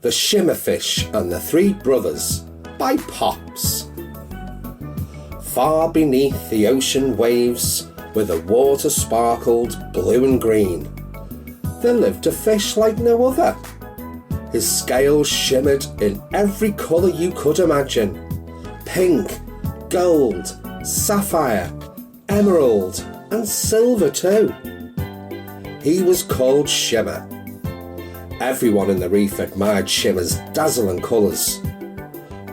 The Shimmer Fish and the Three Brothers by Pops. Far beneath the ocean waves, where the water sparkled blue and green, there lived a fish like no other. His scales shimmered in every colour you could imagine: pink, gold, sapphire, emerald and silver too. He was called Shimmer. Everyone in the reef admired Shimmer's dazzling colours,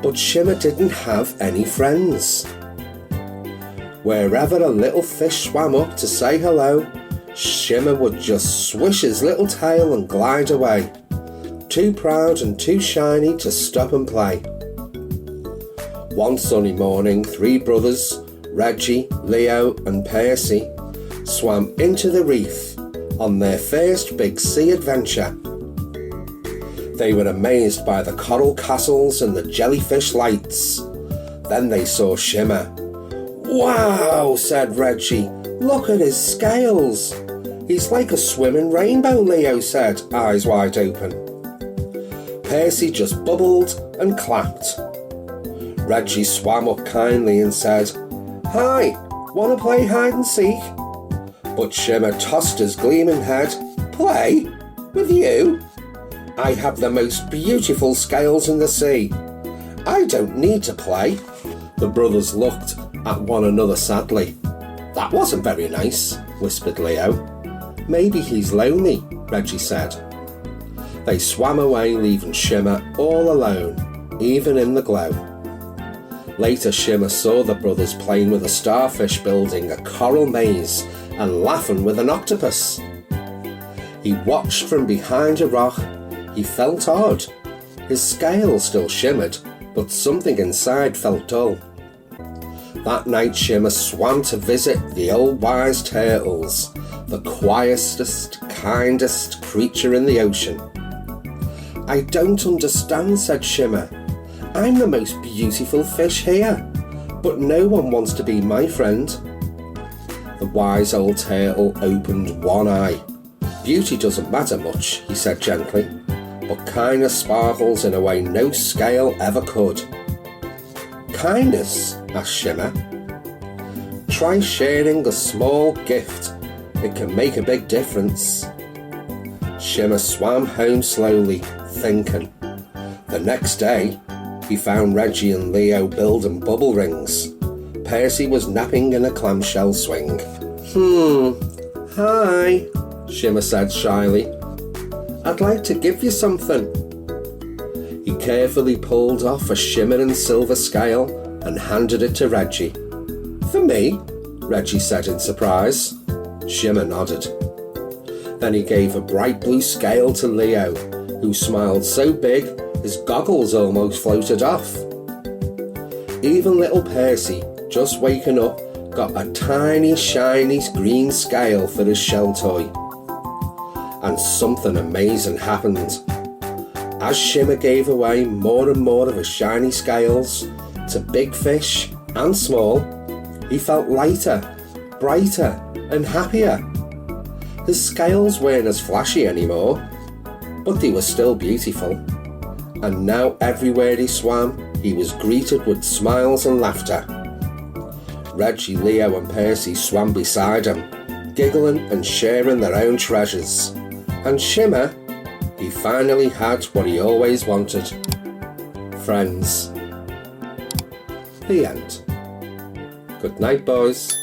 but Shimmer didn't have any friends. Wherever a little fish swam up to say hello, Shimmer would just swish his little tail and glide away, too proud and too shiny to stop and play. One sunny morning, three brothers, Reggie, Leo and Percy, swam into the reef on their first big sea adventure. They were amazed by the coral castles and the jellyfish lights. Then they saw Shimmer. "Wow," said Reggie, "look at his scales." "He's like a swimming rainbow," Leo said, eyes wide open. Percy just bubbled and clapped. Reggie swam up kindly and said, "Hi, wanna play hide and seek?" But Shimmer tossed his gleaming head. "Play? With you? I have the most beautiful scales in the sea. I don't need to play." The brothers looked at one another sadly. "That wasn't very nice," whispered Leo. "Maybe he's lonely," Reggie said. They swam away, leaving Shimmer all alone, even in the glow. Later, Shimmer saw the brothers playing with a starfish, building a coral maze and laughing with an octopus. He watched from behind a rock. He felt odd. His scales still shimmered, but something inside felt dull. That night, Shimmer swam to visit the old wise turtles, the quietest, kindest creature in the ocean. "I don't understand," said Shimmer. "I'm the most beautiful fish here, but no one wants to be my friend." The wise old turtle opened one eye. "Beauty doesn't matter much," he said gently, "but kindness sparkles in a way no scale ever could." "Kindness?" asked Shimmer. "Try sharing a small gift. It can make a big difference." Shimmer swam home slowly, thinking. The next day, he found Reggie and Leo building bubble rings. Percy was napping in a clamshell swing. "Hi," Shimmer said shyly. "I'd like to give you something." He carefully pulled off a shimmering silver scale and handed it to Reggie. "For me?" Reggie said in surprise. Shimmer nodded. Then he gave a bright blue scale to Leo, who smiled so big his goggles almost floated off. Even little Percy, just waking up, got a tiny shiny green scale for his shell toy. And something amazing happened. As Shimmer gave away more and more of his shiny scales to big fish and small, he felt lighter, brighter and happier. His scales weren't as flashy anymore, but they were still beautiful. And now everywhere he swam, he was greeted with smiles and laughter. Reggie, Leo and Percy swam beside him, giggling and sharing their own treasures. And Shimmer, he finally had what he always wanted: friends. The end. Good night, boys.